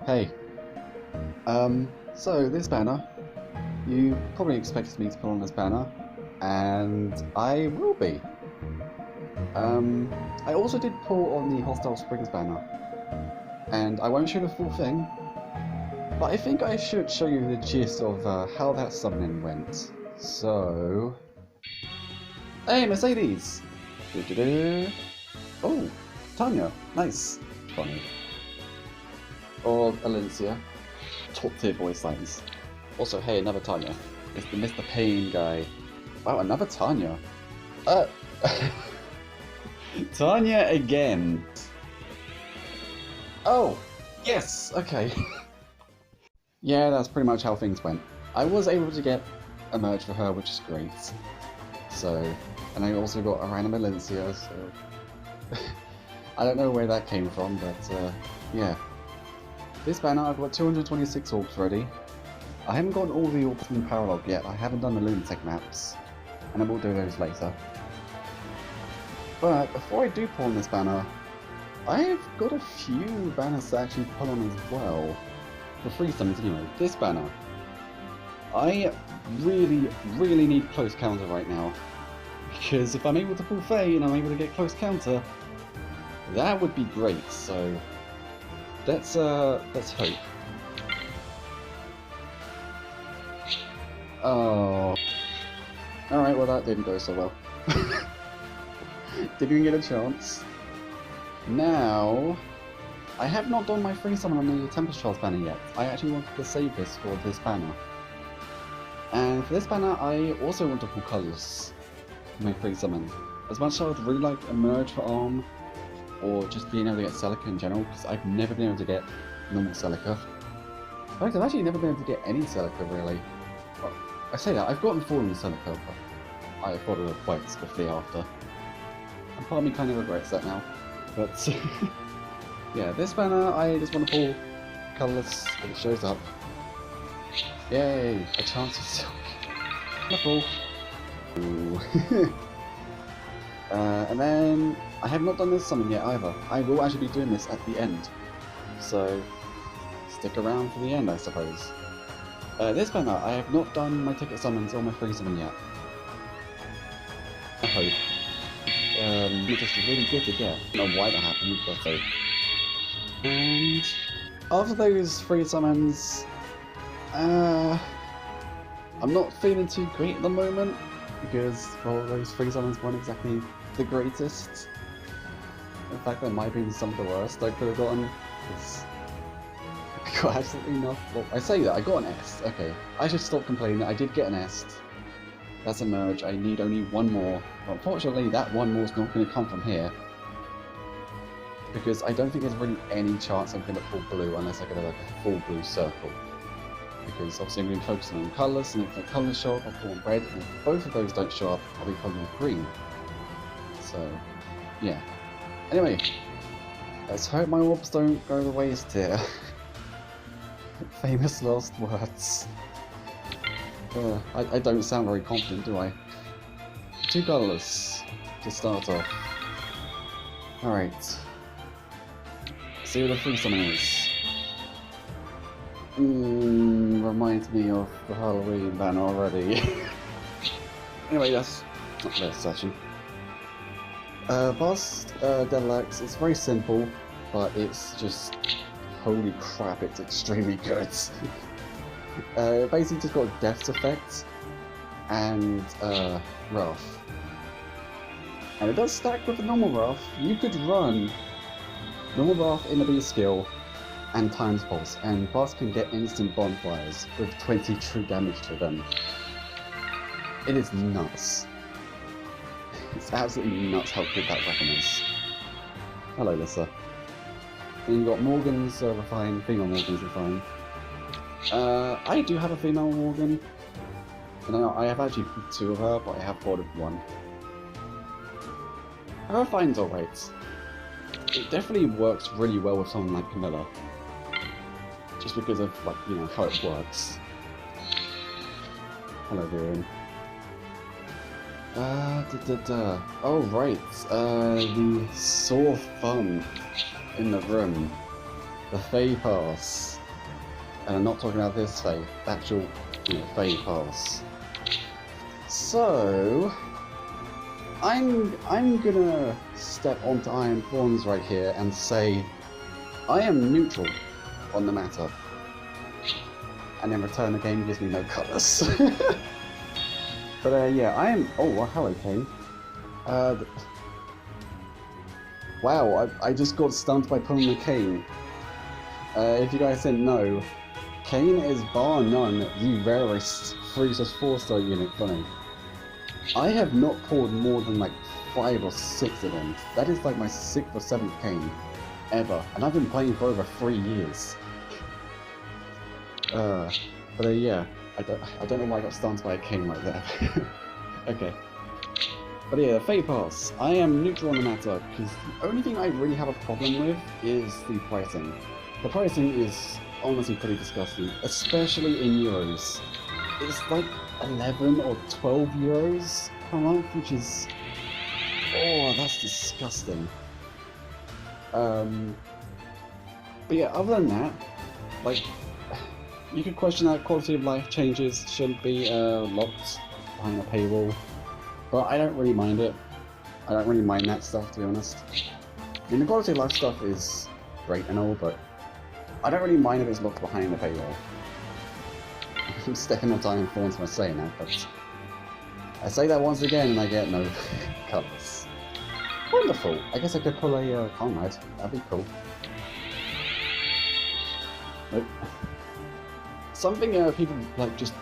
Hey, so this banner, you probably expected me to put on this banner, and I will be. I also did pull on the Hostile Springs banner, and I won't show the full thing, but I think I should show you the gist of how that summoning went. So... Hey, Mercedes! Oh, Tanya, nice. Funny. Or Valentia. Top tier voice lines. Also, hey, another Tanya. It's the Mr. Pain guy. Wow, another Tanya. Tanya again. Oh, yes, okay. Yeah, that's pretty much how things went. I was able to get a merge for her, which is great. So, and I also got a random Valentia, so... I don't know where that came from, but yeah. This banner, I've got 226 orbs ready. I haven't gotten all the orbs from the Paralog yet. I haven't done the Lunatic maps, and I will do those later. But before I do pull on this banner, I've got a few banners to actually pull on as well. For free summons anyway. This banner. I really need close counter right now. Because if I'm able to pull Faye and I'm able to get close counter, that would be great, so... Let's hope. Oh. Alright, well that didn't go so well. Didn't even get a chance. Now... I have not done my free summon on the Tempest Trials banner yet. I actually wanted to save this for this banner. And for this banner, I also want to pull colours for my free summon. As much as I would really like a merge for Arm, or just being able to get Celica in general, because I've never been able to get normal Celica. In fact, I've actually never been able to get any Celica, really. Well, I say that, I've gotten Fallen Celica, but I thought it would quite swiftly after. And part of me kind of regrets that now. But, yeah, this banner, I just want to pull colourless if it shows up. Yay, a chance of silk. Wonderful. Ooh. And then... I have not done this summon yet either. I will actually be doing this at the end. So, stick around for the end, I suppose. This banner, I have not done my ticket summons or my free summon yet. I hope. It's just really good to get. I don't know why that happened, but so. And after those free summons, I'm not feeling too great at the moment because, well, those free summons weren't exactly the greatest. In fact, there might have been some of the worst I could have gotten, because I got absolutely nothing. Well, I say that, I got an S. Okay, I should stop complaining. I did get an S. That's a merge. I need only one more. But unfortunately, that one more is not going to come from here, because I don't think there's really any chance I'm going to pull blue unless I get like a full blue circle. Because obviously I'm going to be focusing on colours, and if the colours show up, I'll pull on red, and if both of those don't show up, I'll be pulling on green. So, yeah. Anyway, let's hope my orbs don't go to waste here. Famous last words. I don't sound very confident, do I? 2 colours to start off. Alright. See what the free summon is. Reminds me of the Halloween banner already. Anyway, that's not this actually. Boss, Devil Axe, it's very simple, but it's just, holy crap, it's extremely good. Basically just got Death's effect, and Wrath. And it does stack with the normal Wrath. You could run normal Wrath in the B skill, and Times Pulse, and Boss can get instant bonfires with 20 true damage to them. It is nuts. It's absolutely nuts how good that weapon is. Hello, Lissa. And you've got Morgan's Refine, female Morgan's Refine. I do have a female Morgan. And I have actually 2 of her, but I have boarded 1. Her Refine's alright. It definitely works really well with someone like Camilla. Just because of, like, you know, how it works. Hello, Viren. Oh, right. The sore thumb in the room. the Faye pass. And I'm not talking about this Faye, the actual, Faye pass. So I'm gonna step onto Iron Thorns right here and say I am neutral on the matter. And in return the game gives me no colours. But yeah, I am... Oh, well, hello Kane. Wow, I just got stunned by pulling the Kane. If you guys didn't know, Kane is bar none the rarest 3/4-star unit funny. I have not pulled more than like 5 or 6 of them. That is like my 6th or 7th Kane ever, and I've been playing for over 3 years. But yeah, I don't know why I got stunned by a Kane like that. Okay. But yeah, Faye Pass. I am neutral on the matter, because the only thing I really have a problem with is the pricing. The pricing is honestly pretty disgusting, especially in euros. It's like 11 or 12 euros per month, which is... Oh, that's disgusting. But yeah, other than that, like, you could question that quality of life changes shouldn't be locked behind a paywall, but I don't really mind it. I don't really mind that stuff, to be honest. I mean, the quality of life stuff is great and all, but I don't really mind if it's locked behind a paywall. I'm stepping on Iron Thorns by saying that, but I say that once again and I get no colours. Wonderful! I guess I could pull a Conrad. That'd be cool. Nope. Something people like just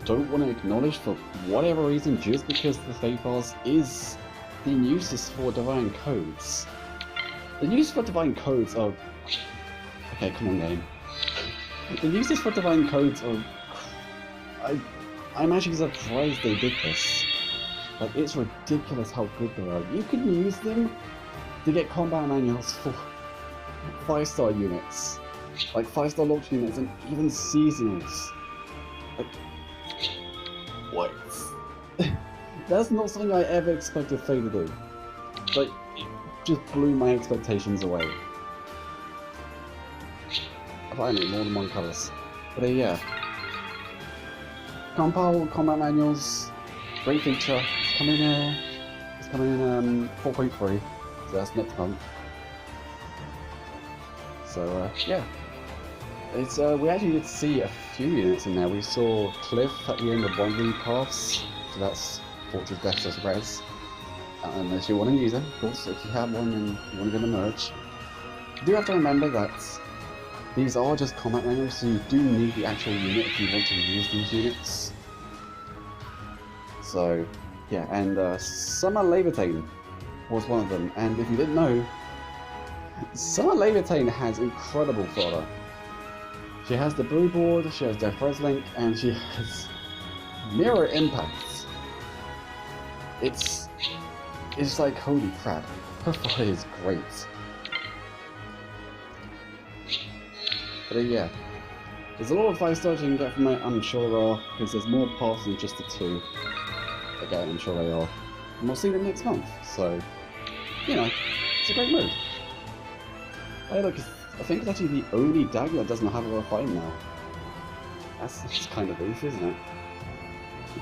don't want to acknowledge for whatever reason, just because the Faye Pass is the uses for Divine Codes. The uses for Divine Codes are... Okay, come on game. The uses for Divine Codes are... I'm actually surprised they did this. Like, it's ridiculous how good they are. You can use them to get combat manuals for 5-star units. Like 5-star launch units and even seasonals. Like, what? That's not something I ever expected Faye to do. Like, it just blew my expectations away. Finally, more than one colours. But yeah. Compile combat manuals, great feature. It's coming in 4.3, so that's next month. So yeah. It's we actually did see a few units in there. We saw Cliff at the end of one of the paths, so that's Fortress Vestas Res. Unless you want to use them, of course. If you have one and you want to get a merge, you do have to remember that these are just combat manuals, so you do need the actual unit if you want to use these units. So yeah, and Summer Valentine was one of them. And if you didn't know, Summer Valentine has incredible fodder. She has the blue board, she has Death Res Link, and she has mirror impacts. It's like, holy crap, her fodder is great. But yeah, there's a lot of 5-stars you can get from it, I'm sure there are, because there's more paths than just the 2. Again, I'm sure they are. And we'll see them next month, so, you know, it's a great move. Hey look, I think it's actually the only dagger that doesn't have a refine now. That's kind of beef, isn't it?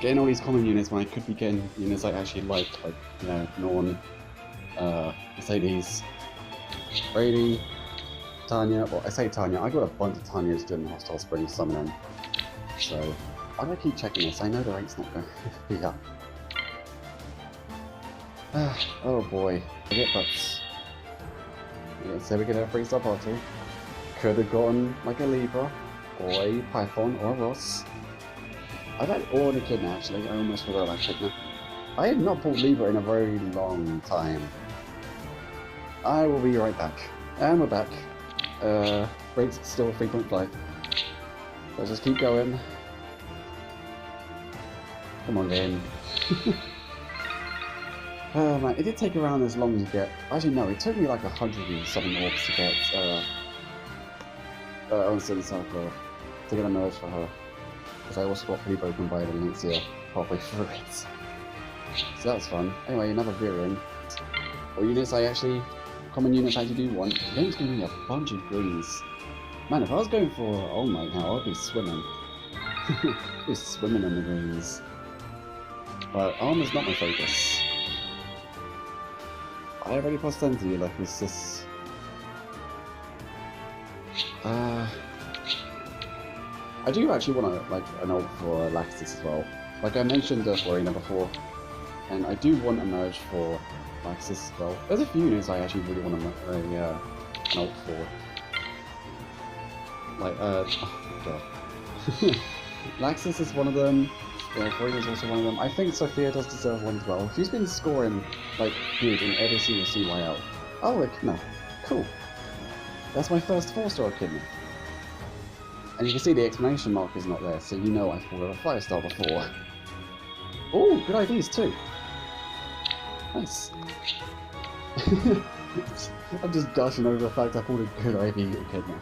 Getting all these common units when I could be getting units I actually like, you know, Norn, Mercedes, Brady, Tanya. Well, I say Tanya, I got a bunch of Tanyas during the Hostile Spring Summoning. So, I'm gonna keep checking this. I know the rate's not going to be up. Oh boy, I get butts. Yeah, so we get a 3-star party. Could have gotten like a Libra, or a Python, or a Ross. I've had all the Echidna actually, I almost forgot about Echidna. I have not pulled Libra in a very long time. I will be right back. And we're back. Rate's still 3.5. Let's just keep going. Come on game. Oh man, it did take around as long as you get... Actually no, it took me like 100 and something orbs to get Onsen Circle to get a merge for her. Because I also got pretty broken by the Valentia halfway through it. So that was fun. Anyway, another Virion. Or units I actually... Common units I actually do want. The game's giving me a bunch of greens. Man, if I was going for All Might now, I'd be swimming. I'd be swimming in the greens. But armor's not my focus. I already plus 10 to you, like it's just... I do actually want to, like, an ult for Laxus as well. Like I mentioned Florina before, and I do want a merge for Laxus as well. There's a few units I actually really want to an ult for. Like, oh god. Laxus is one of them. Florina is also one of them. I think Sophia does deserve one as well. She's been scoring, like, good in every single CYL. Oh, look, no. Cool. That's my first 4-star Echidna. And you can see the exclamation mark is not there, so you know I've pulled a 5-star before. Oh, good ideas too. Nice. I'm just gushing over the fact I pulled a good IV Echidna.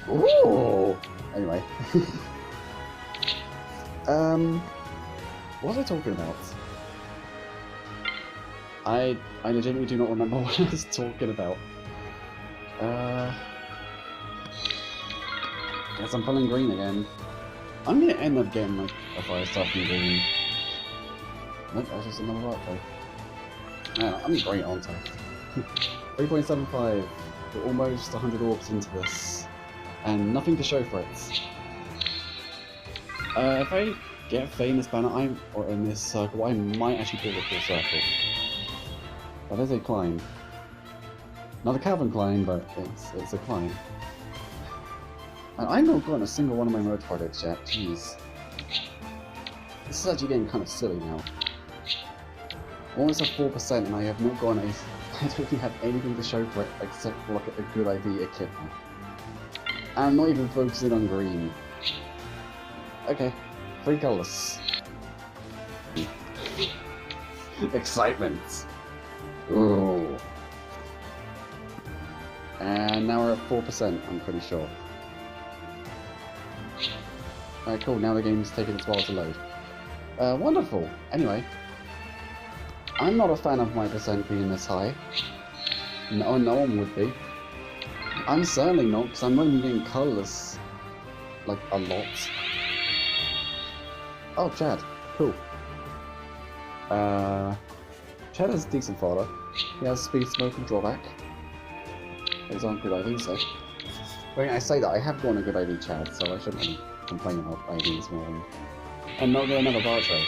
Ooh! Anyway. What was I talking about? I legitimately do not remember what I was talking about. Guess I'm pulling green again. I'm gonna end up getting like a 5-star from green. Nope, that's just another Archer. Man, I'm great, aren't I? 3.75. We're almost 100 orbs into this. And nothing to show for it. If I get Faye in this banner, or in this circle, I might actually pull the full circle. That is a climb. Not a Calvin climb, but it's a climb. And I've not gotten a single one of my merge projects yet, jeez. This is actually getting kind of silly now. Almost at 4% and I have not gotten I don't really have anything to show for it except for like a good idea Echidna. I'm not even focusing on green. Okay, 3 colours. Excitement! Ooh. And now we're at 4%, I'm pretty sure. Alright, cool, now the game's taking its while to load. Wonderful! Anyway. I'm not a fan of my percent being this high. No one would be. I'm certainly not, because I'm not even getting colourless. Like, a lot. Oh, Chad. Cool. Chad has decent fodder. He has speed, smoke, and drawback. Those aren't good IVs, though. When I say that, I have gotten a good IV, Chad, so I shouldn't really complain about IVs more than... And not get another bar tray.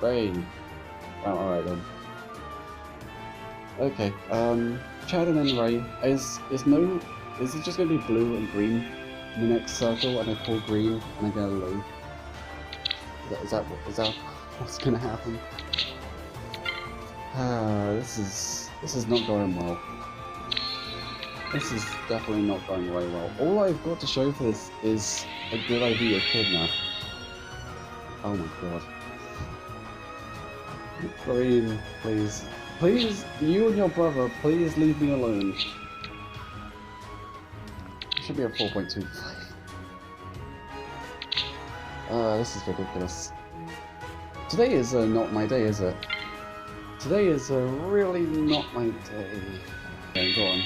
Brain. Oh, alright then. Okay, Chad and then Ray. Is it just gonna be blue and green in the next circle, and I pull green and I get a low? Is that what's gonna happen? This is not going well. This is definitely not going very well. All I've got to show for this is a good idea Echidna. Oh my god. Green, please. Please, you and your brother, please leave me alone. It should be a 4.25. This is ridiculous. Today is not my day, is it? Today is really not my day. Okay, go on.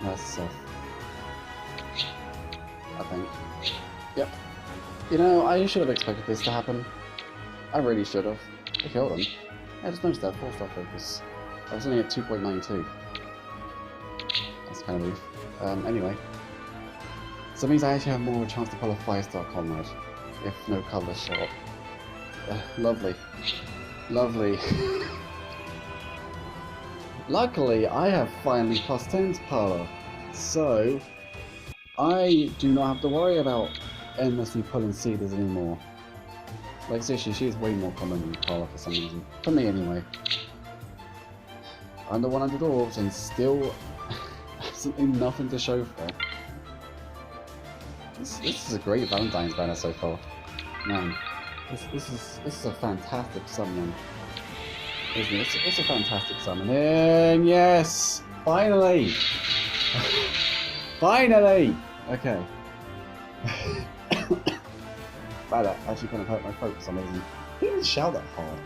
That's I think. Yep. You know, I should have expected this to happen. I really should have. Okay, hold on. I just noticed that 4-star focus. I was only at 2.92. That's kind of oof. Anyway. So it means I actually have more of a chance to pull a 5-star comrade. If no colours show up. Lovely. Lovely. Luckily, I have finally plus 10 to Parlour. So, I do not have to worry about endlessly pulling Cedars anymore. Like seriously, she's way more common than Parlour for some reason. For me anyway. Under 100 orbs and still absolutely nothing to show for it. This is a great Valentine's banner so far. Man, this is a fantastic summon. Isn't it? It's a fantastic summon. And yes! Finally! Finally! Okay. Wow, that actually kind of hurt my throat for some reason. I didn't shout that hard.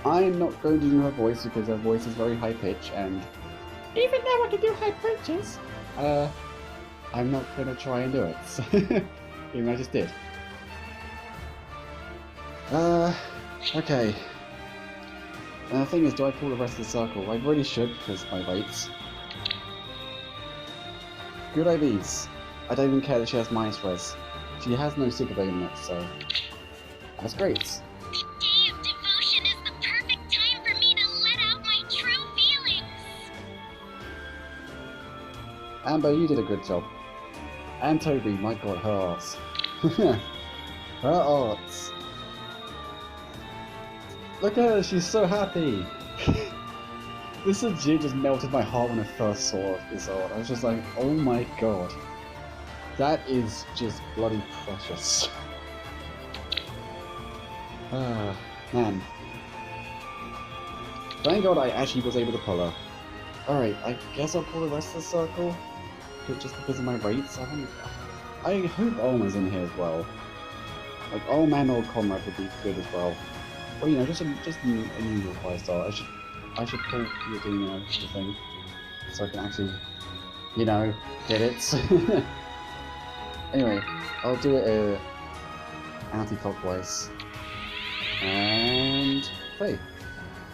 I'm not going to do her voice because her voice is very high pitched, and even though I can do high pitches, I'm not gonna try and do it. Even though I just did. Okay. And the thing is, do I pull the rest of the circle? I really should, because my weights. Good IVs. I don't even care that she has minus res. She has no super vein yet, so that's great. The day of devotion is the perfect time for me to let out my true feelings. Amber, you did a good job. And Toby, my god, her arts. Her arts. Look at her, she's so happy. This legit just melted my heart when I first saw this art. I was just like, oh my god. That is just bloody precious. Man. Thank god I actually was able to pull her. Alright, I guess I'll pull the rest of the circle. Just because of my rates. I hope Olma's in here as well. Like, Old Man or Comrade would be good as well. Or, you know, just a usual 5-star. I should pull the thing. So I can actually, you know, get it. Anyway, I'll do it anti-clockwise. And Faye.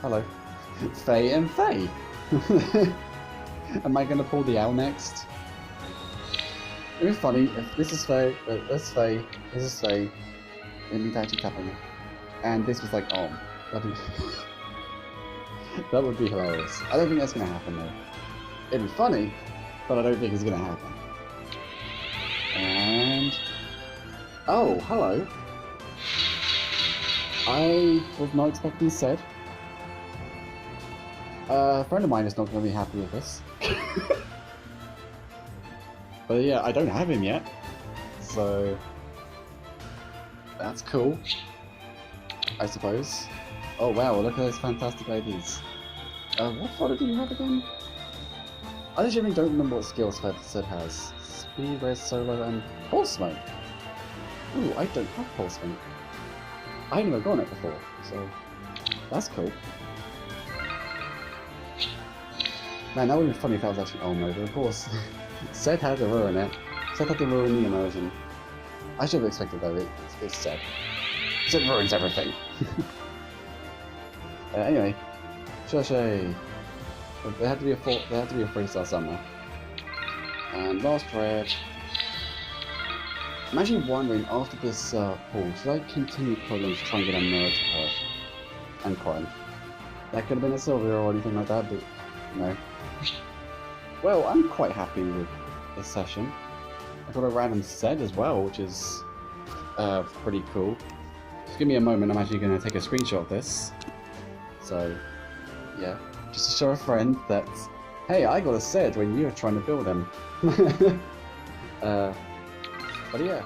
Hello. Faye and Faye. Am I gonna pull the owl next? It would be funny if this is Faye, this is Faye, this is Faye, and me actually tapping it. And this was like, oh, that would be hilarious. I don't think that's gonna happen though. It'd be funny, but I don't think it's gonna happen. And oh, hello. I was not expecting said. A friend of mine is not going to be happy with this. But yeah, I don't have him yet. So that's cool, I suppose. Oh wow, look at those fantastic IDs. What fodder do you have again? I genuinely don't remember what skills Sid has. Speed, Res, Solo, and Pulse Smoke. Ooh, I don't have Pulse Smoke. I ain't never gone it before, so that's cool. Man, that would be funny if that was actually Olmo, but of course, Seth had to ruin it. Seth had to ruin the immersion. I should have expected though, it's Seth. Seth ruins everything. Anyway, Shoshay. There had to be a 3-star somewhere. And last red. I'm actually wondering after this pull, should I continue pulling to try and get a nerd to her? And crying. That could have been a Sylvia or anything like that, but no. Well, I'm quite happy with this session. I got a random set as well, which is pretty cool. Just give me a moment, I'm actually going to take a screenshot of this. So, yeah. Just to show a friend that, hey, I got a set when you were trying to build him. But yeah.